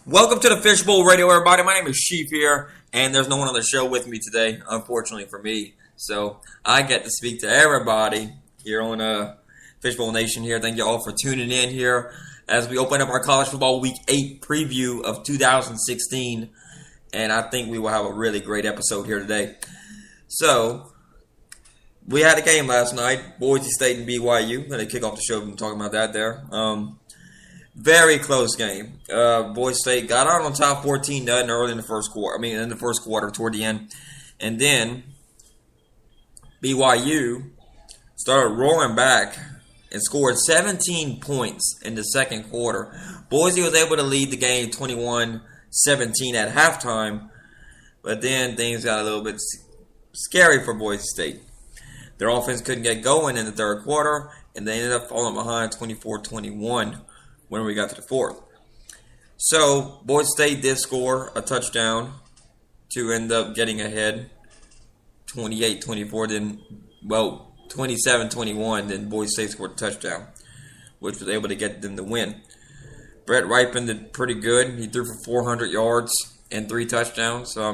Welcome to the Fishbowl Radio, everybody. My name is Sheep here, and there's no one on the show with me today, unfortunately for me. So I get to speak to everybody here on Fishbowl Nation here. Thank you all for tuning in here as we open up our College Football Week 8 preview of 2016. And I think we will have a really great episode here today. So, we had a game last night, Boise State and BYU. I'm going to kick off the show and talking about that there. Very close game. Boise State got out on top 14-0 early in the first quarter. In the first quarter toward the end. And then BYU started roaring back and scored 17 points in the second quarter. Boise was able to lead the game 21-17 at halftime. But then things got a little bit scary for Boise State. Their offense couldn't get going in the third quarter, and they ended up falling behind 24-21 when we got to the fourth. So, Boise State did score a touchdown to end up getting ahead 28-24, then, 27-21, then Boise State scored a touchdown, which was able to get them the win. Brett Ripon did pretty good. He threw for 400 yards and 3 touchdowns. So,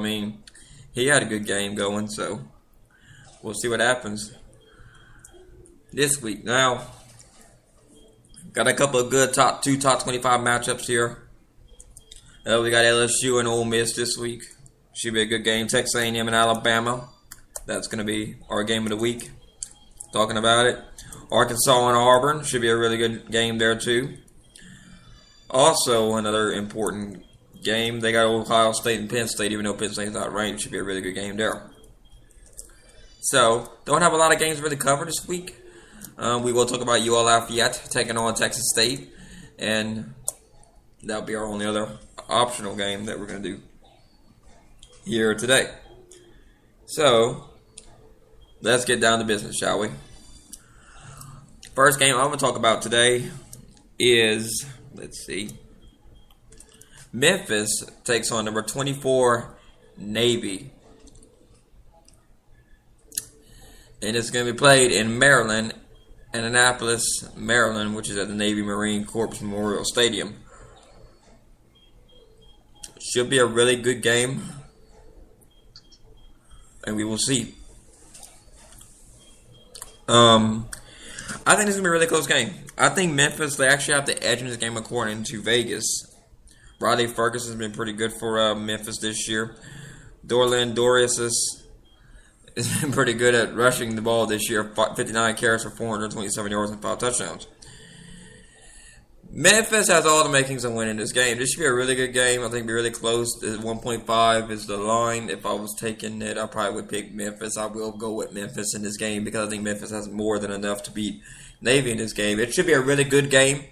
he had a good game going, so we'll see what happens this week. Now, got a couple of good top 25 matchups here. We got LSU and Ole Miss this week. Should be a good game. Texas A&M and Alabama. That's going to be our game of the week. Talking about it. Arkansas and Auburn. Should be a really good game there too. Also, another important game. They got Ohio State and Penn State. Even though Penn State's not ranked, should be a really good game there. So, don't have a lot of games really covered this week. We will talk about UL Lafayette taking on Texas State, and that'll be our only other optional game that we're going to do here today. So, let's get down to business, shall we? First game I'm going to talk about today is, Memphis takes on number 24 Navy. And it's going to be played in Maryland, Annapolis, Maryland, which is at the Navy Marine Corps Memorial Stadium. Should be a really good game, and we will see. I think this is going to be a really close game. I think Memphis, they actually have the edge in this game according to Vegas. Riley Ferguson has been pretty good for Memphis this year. Dorlan Dorius has been pretty good at rushing the ball this year. 59 carries for 427 yards and 5 touchdowns. Memphis has all the makings of winning this game. This should be a really good game. I think it'll be really close. 1.5 is the line. If I was taking it, I probably would pick Memphis. I will go with Memphis in this game because I think Memphis has more than enough to beat Navy in this game. It should be a really good game.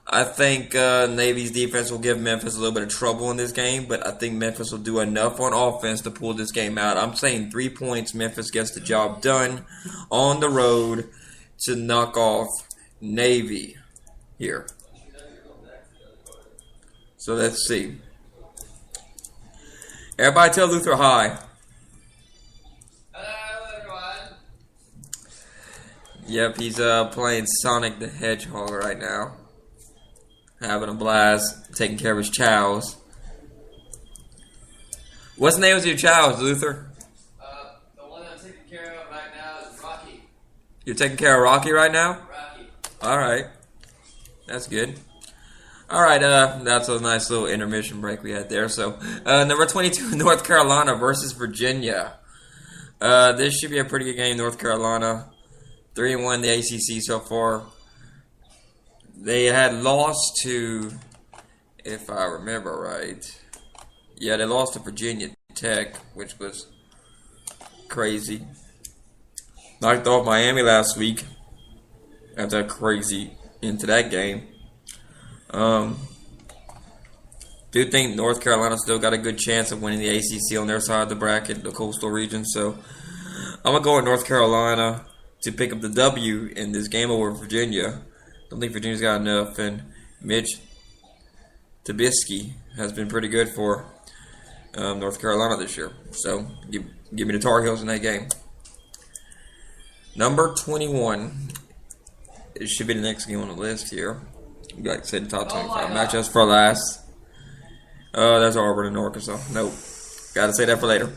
I think Navy's defense will give Memphis a little bit of trouble in this game, but I think Memphis will do enough on offense to pull this game out. I'm saying 3 points. Memphis gets the job done on the road to knock off Navy here. So let's see. Everybody tell Luther hi. Hello, everyone. Yep, he's playing Sonic the Hedgehog right now. Having a blast, taking care of his chows. What's the name of your chows, Luther? The one I'm taking care of right now is Rocky. You're taking care of Rocky right now? Rocky. Alright. That's good. Alright, that's a nice little intermission break we had there. So, number 22, North Carolina versus Virginia. This should be a pretty good game, North Carolina. 3-1 the ACC so far. They had lost to, if I remember right, they lost to Virginia Tech, which was crazy. Knocked off Miami last week after crazy into that game. Do think North Carolina still got a good chance of winning the ACC on their side of the bracket, the coastal region. So I'm going to go with North Carolina to pick up the W in this game over Virginia. I don't think Virginia's got enough, and Mitch Trubisky has been pretty good for North Carolina this year. So, give me the Tar Heels in that game. Number 21. It should be the next game on the list here. Like I said, top 25 matchups for last. That's Auburn and Arkansas. Nope. Gotta say that for later.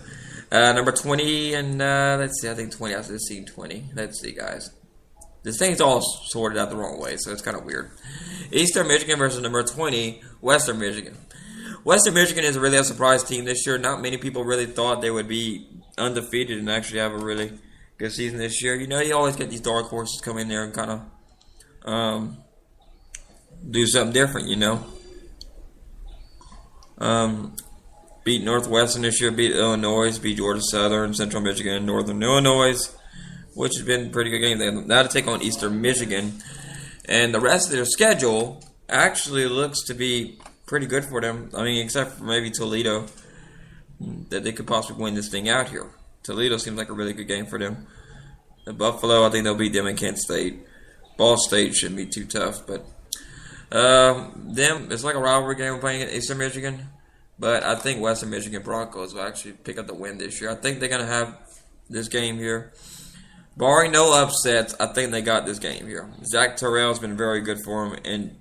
Number 20 and let's see. I think 20. I just seen 20. Let's see, guys. This thing's all sorted out the wrong way, so it's kind of weird. Eastern Michigan versus number 20, Western Michigan. Western Michigan is really a surprise team this year. Not many people really thought they would be undefeated and actually have a really good season this year. You know, you always get these dark horses come in there and kind of do something different, you know. Beat Northwestern this year, beat Illinois, beat Georgia Southern, Central Michigan, Northern Illinois, which has been a pretty good game. They now to take on Eastern Michigan. And the rest of their schedule actually looks to be pretty good for them. I mean, except for maybe Toledo, that they could possibly win this thing out here. Toledo seems like a really good game for them. Buffalo, I think they'll beat them in Kent State. Ball State shouldn't be too tough, but them, it's like a rivalry game playing at Eastern Michigan. But I think Western Michigan Broncos will actually pick up the win this year. I think they're going to have this game here. Barring no upsets, I think they got this game here. Zach Terrell's been very good for them, and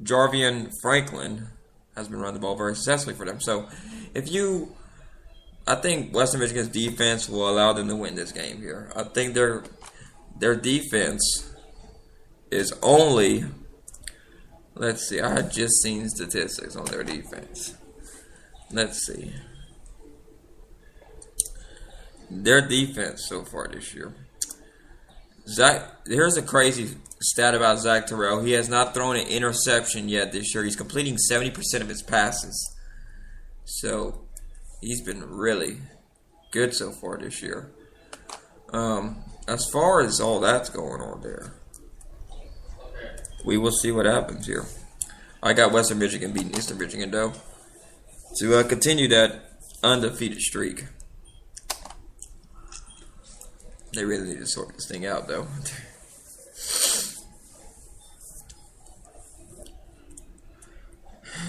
Jarvian Franklin has been running the ball very successfully for them. So, I think Western Michigan's defense will allow them to win this game here. I think their defense is only, let's see, I had just seen statistics on their defense. Let's see. Their defense so far this year. Here's a crazy stat about Zach Terrell. He has not thrown an interception yet this year. He's completing 70% of his passes. So, he's been really good so far this year. As far as all that's going on there, we will see what happens here. I got Western Michigan beating Eastern Michigan, though, to continue that undefeated streak. They really need to sort this thing out, though.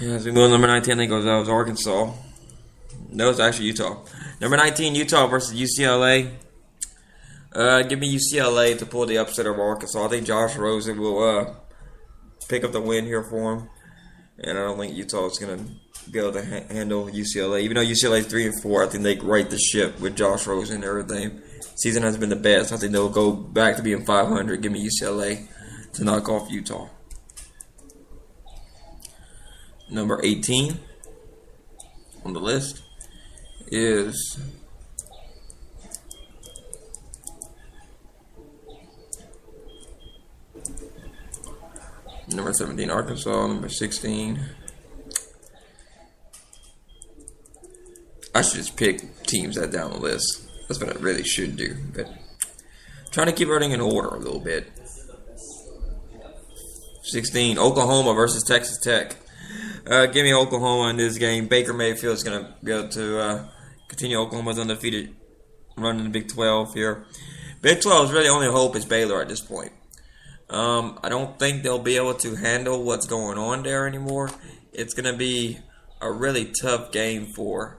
As we go to number 19, I think it was Arkansas. No, it's actually Utah. Number 19, Utah versus UCLA. Give me UCLA to pull the upset of Arkansas. I think Josh Rosen will pick up the win here for him. And I don't think Utah is going to be able to handle UCLA. Even though UCLA is 3-4, I think they right the ship with Josh Rosen and everything. Season has been the best. I think they'll go back to being 500. Give me UCLA to knock off Utah. Number 18 on the list is number 17 Arkansas. Number 16. I should just pick teams that down the list. That's what I really should do. But trying to keep everything in order a little bit. 16, Oklahoma versus Texas Tech. Give me Oklahoma in this game. Baker Mayfield is going to be able to continue Oklahoma's undefeated run in the Big 12 here. Big 12's really only hope is Baylor at this point. I don't think they'll be able to handle what's going on there anymore. It's going to be a really tough game for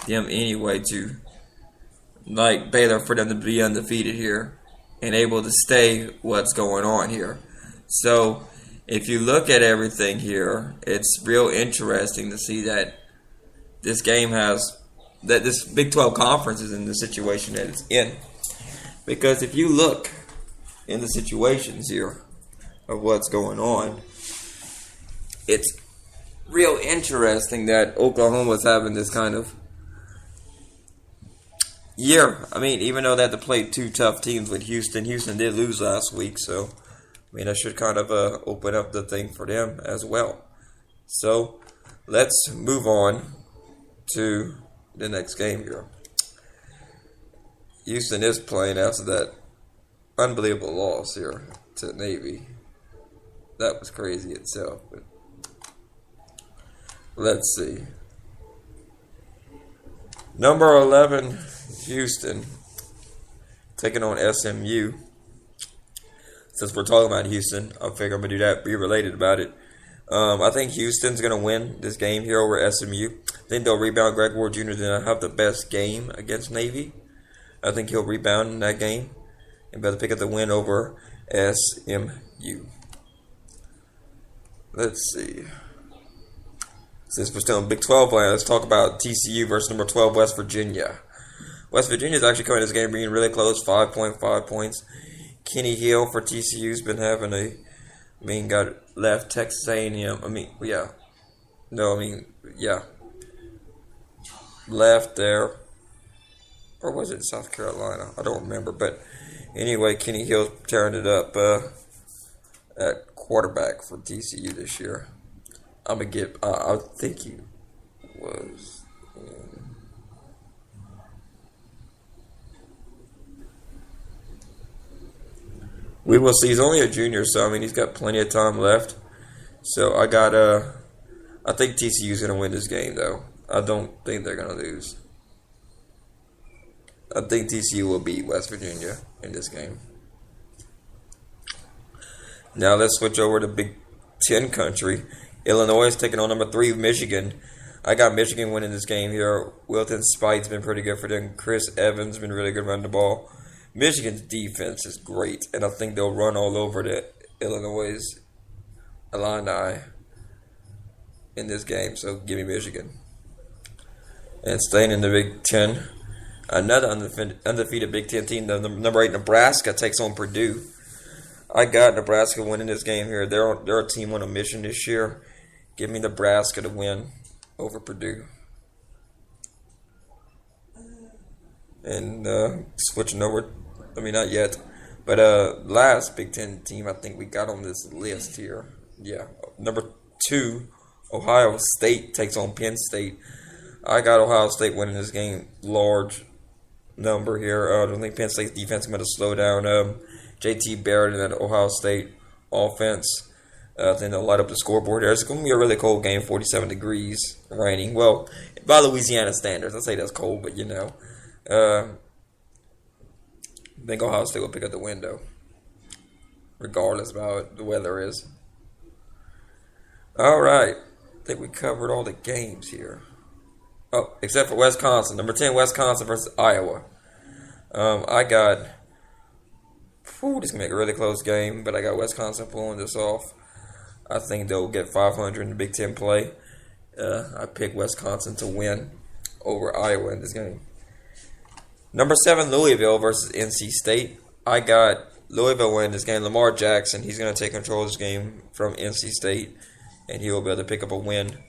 them anyway to, like Baylor, for them to be undefeated here and able to stay what's going on here. So, if you look at everything here, it's real interesting to see that this game that this Big 12 conference is in the situation that it's in. Because if you look in the situations here of what's going on, it's real interesting that Oklahoma's having this kind of year. I mean, even though they had to play two tough teams with Houston did lose last week, so I mean, that should kind of open up the thing for them as well. So, let's move on to the next game here. Houston is playing after that unbelievable loss here to Navy. That was crazy itself. But let's see. Number 11, Houston, taking on SMU. Since we're talking about Houston, I figure I'm going to do that, be related about it. I think Houston's going to win this game here over SMU. I think they'll rebound. Greg Ward Jr. did not have the best game against Navy. I think he'll rebound in that game and better pick up the win over SMU. Let's see. Since we're still in Big 12 land, let's talk about TCU versus number 12 West Virginia. West Virginia's actually coming to this game being really close, 5.5 points. Kenny Hill for TCU's been having got left Texas A&M. Left there. Or was it South Carolina? I don't remember. But anyway, Kenny Hill's tearing it up at quarterback for TCU this year. I'm going to give, I think he was. We will see. He's only a junior, so he's got plenty of time left. So I think TCU's going to win this game, though. I don't think they're going to lose. I think TCU will beat West Virginia in this game. Now let's switch over to Big Ten country. Illinois is taking on number 3 Michigan. I got Michigan winning this game here. Wilton Spite's been pretty good for them. Chris Evans been really good running the ball. Michigan's defense is great, and I think they'll run all over the Illinois Illini in this game. So give me Michigan. And staying in the Big Ten, another undefeated Big Ten team, the number 8 Nebraska takes on Purdue. I got Nebraska winning this game here. They're a team on a mission this year. Give me Nebraska to win over Purdue. And switching over, not yet, but last Big Ten team I think we got on this list here. Yeah, number 2, Ohio State takes on Penn State. I got Ohio State winning this game, large number here. I don't think Penn State's defense is going to slow down J.T. Barrett and that Ohio State offense. I think they'll light up the scoreboard here. It's going to be a really cold game, 47 degrees, raining. Well, by Louisiana standards, I'd say that's cold, but I think Ohio State will pick up the window, regardless of how the weather is. All right. I think we covered all the games here. Oh, except for Wisconsin. Number 10, Wisconsin versus Iowa. I got... this is going to make a really close game, but I got Wisconsin pulling this off. I think they'll get 500 in the Big Ten play. I picked Wisconsin to win over Iowa in this game. Number 7, Louisville versus NC State. I got Louisville winning this game. Lamar Jackson, he's going to take control of this game from NC State, and he will be able to pick up a win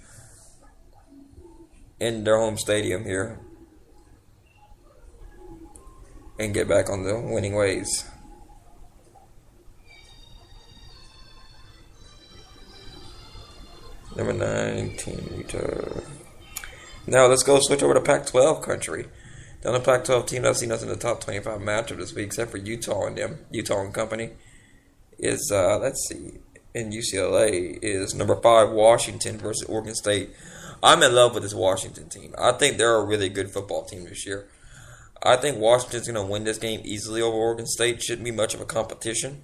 in their home stadium here and get back on the winning ways. Number 19, Utah. Now let's go switch over to Pac-12 country. The only Pac-12 team that's seen us in the top 25 matchup this week, except for Utah and company, is, in UCLA, is number 5, Washington versus Oregon State. I'm in love with this Washington team. I think they're a really good football team this year. I think Washington's going to win this game easily over Oregon State. Shouldn't be much of a competition.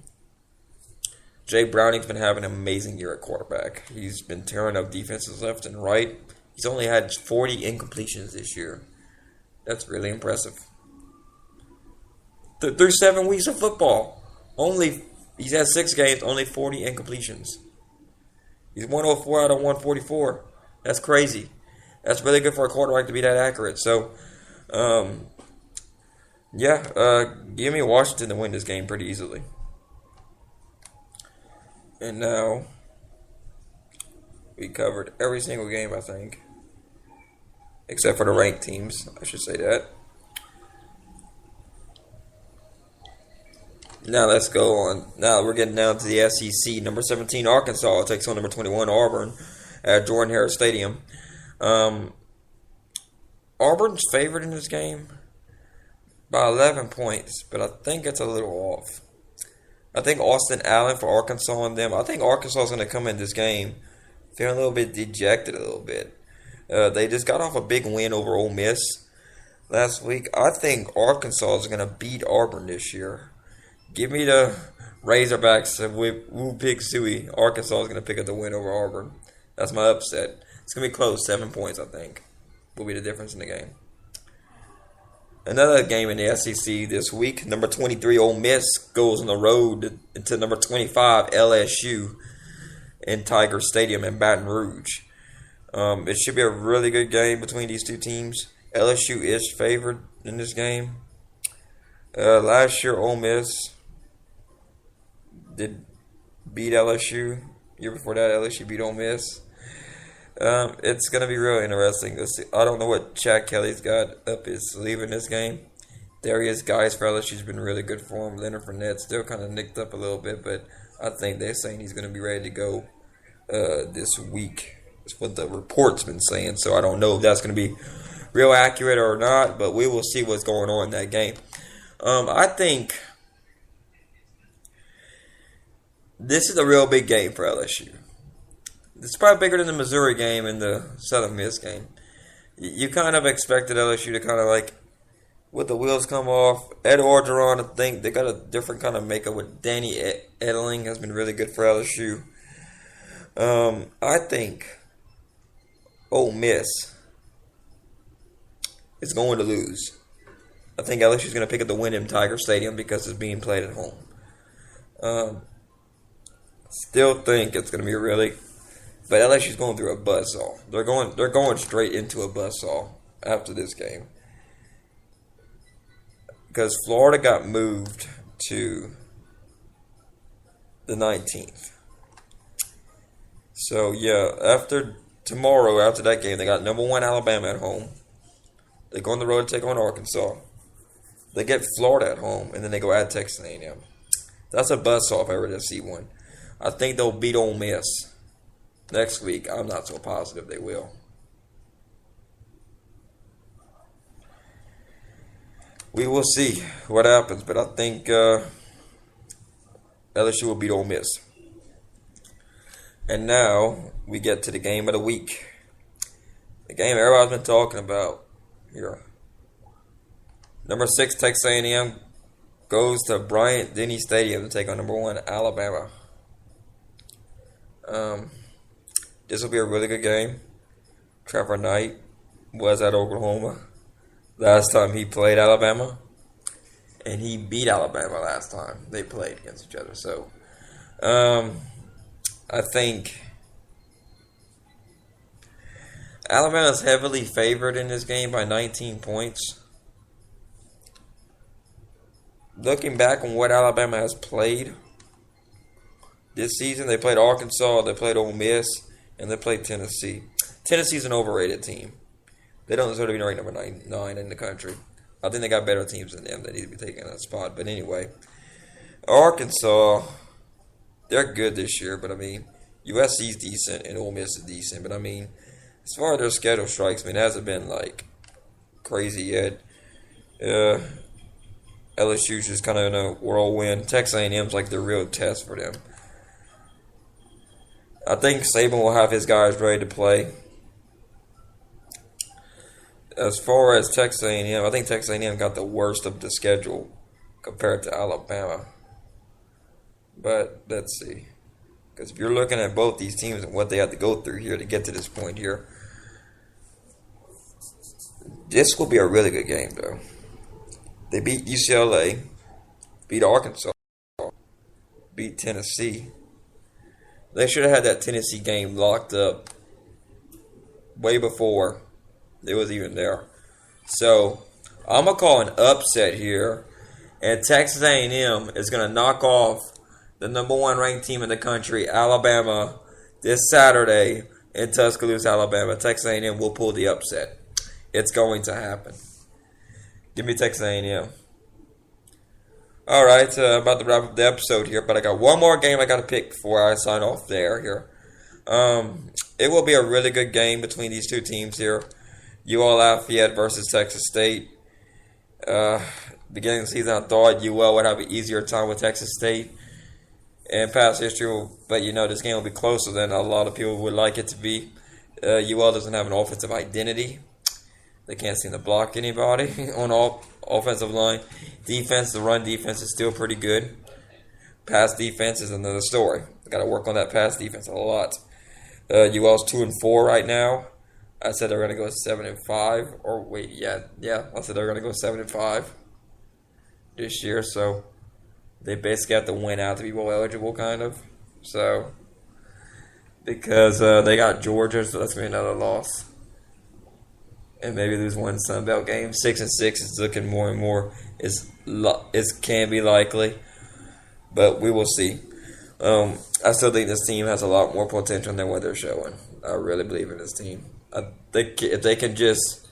Jay Browning's been having an amazing year at quarterback. He's been tearing up defenses left and right. He's only had 40 incompletions this year. That's really impressive. Through 7 weeks of football, he's had 6 games, only 40 incompletions. He's 104 out of 144. That's crazy. That's really good for a quarterback to be that accurate. So, give me Washington to win this game pretty easily. And now, we covered every single game, I think. Except for the ranked teams, I should say that. Now let's go on. Now we're getting down to the SEC. Number 17, Arkansas takes on number 21, Auburn, at Jordan Hare Stadium. Auburn's favored in this game by 11 points, but I think it's a little off. I think Austin Allen for Arkansas and them. I think Arkansas is going to come in this game feeling a little bit dejected a little bit. They just got off a big win over Ole Miss last week. I think Arkansas is going to beat Auburn this year. Give me the Razorbacks with Woo Pig Suey. Arkansas is going to pick up the win over Auburn. That's my upset. It's going to be close. 7 points, I think, will be the difference in the game. Another game in the SEC this week. Number 23, Ole Miss, goes on the road to number 25, LSU, in Tiger Stadium in Baton Rouge. It should be a really good game between these two teams. LSU is favored in this game. Last year, Ole Miss did beat LSU. Year before that, LSU beat Ole Miss. It's going to be real interesting. I don't know what Chad Kelly's got up his sleeve in this game. Darius Guys for LSU's been really good for him. Leonard Fournette still kind of nicked up a little bit, but I think they're saying he's going to be ready to go this week. That's what the report's been saying. So I don't know if that's going to be real accurate or not, but we will see what's going on in that game. I think this is a real big game for LSU. It's probably bigger than the Missouri game and the Southern Miss game. You kind of expected LSU to kind of like, with the wheels come off. Ed Orgeron, I think they got a different kind of makeup with Danny Edeling has been really good for LSU. I think Ole Miss is going to lose. I think LSU is going to pick up the win in Tiger Stadium because it's being played at home. Still think it's going to be but LSU's going through a buzzsaw. They're going straight into a buzzsaw after this game. Because Florida got moved to the 19th. So, yeah, after that game, they got number 1 Alabama at home. They go on the road to take on Arkansas. They get Florida at home, and then they go at Texas A&M. That's a buzzsaw if I ever see one. I think they'll beat Ole Miss next week. I'm not so positive they will. We will see what happens, but I think LSU will beat Ole Miss. And now we get to the game of the week. The game everybody's been talking about here. Number 6, Texas A&M goes to Bryant-Denny Stadium to take on number 1, Alabama. This will be a really good game. Trevor Knight was at Oklahoma last time he played Alabama, and he beat Alabama last time they played against each other. So, I think Alabama's heavily favored in this game by 19 points. Looking back on what Alabama has played this season, they played Arkansas, they played Ole Miss, and they played Tennessee. Tennessee's an overrated team. They don't deserve to be ranked number 9 in the country. I think they got better teams than them that need to be taking that spot. But anyway, Arkansas, they're good this year. But, I mean, USC's decent and Ole Miss is decent. But, I mean, as far as their schedule strikes, I mean, it hasn't been, like, crazy yet. LSU's just kind of in a whirlwind. Texas A&M's like the real test for them. I think Saban will have his guys ready to play. As far as Texas A&M, I think Texas A&M got the worst of the schedule compared to Alabama. But let's see. Because if you're looking at both these teams and what they have to go through here to get to this point here, this will be a really good game, though. They beat UCLA, beat Arkansas, beat Tennessee. They should have had that Tennessee game locked up way before it was even there. So I'm going to call an upset here. And Texas A&M is going to knock off the number 1 ranked team in the country, Alabama, this Saturday in Tuscaloosa, Alabama. Texas A&M will pull the upset. It's going to happen. Give me Texas A&M. All right, about to wrap up the episode here, but I got one more game I got to pick before I sign off here. It will be a really good game between these two teams here. UL Lafayette versus Texas State. Beginning of the season, I thought UL would have an easier time with Texas State. And past history, but this game will be closer than a lot of people would like it to be. UL doesn't have an offensive identity. They can't seem to block anybody on all offensive line. Defense, the run defense is still pretty good. Pass defense is another story. They got to work on that pass defense a lot. UL's 2-4 right now. I said they're going to go 7-5. Or wait, yeah. I said they're going to go 7-5 this year. So they basically have to win out to be bowl eligible, kind of. So because they got Georgia, so that's going to be another loss. And maybe lose one Sun Belt game. 6-6 is looking more and more is can be likely, but we will see. I still think this team has a lot more potential than what they're showing. I really believe in this team. I think if they can just,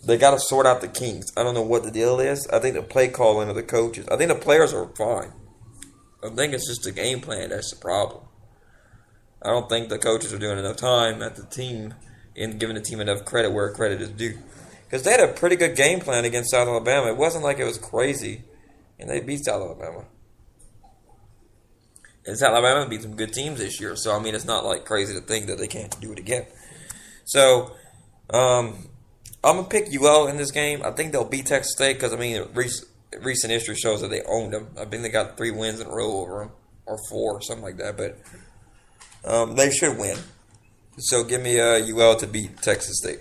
they got to sort out the kinks. I don't know what the deal is. I think the play calling of the coaches. I think the players are fine. I think it's just the game plan that's the problem. I don't think the coaches are doing enough time at the team and giving the team enough credit where credit is due. Because they had a pretty good game plan against South Alabama. It wasn't like it was crazy. And they beat South Alabama. And South Alabama beat some good teams this year. So, I mean, it's not like crazy to think that they can't do it again. So, I'm going to pick UL in this game. I think they'll beat Texas State because, I mean, recent history shows that they owned them. I think they got 3 wins in a row over them. Or 4, something like that. But they should win. So, give me UL to beat Texas State.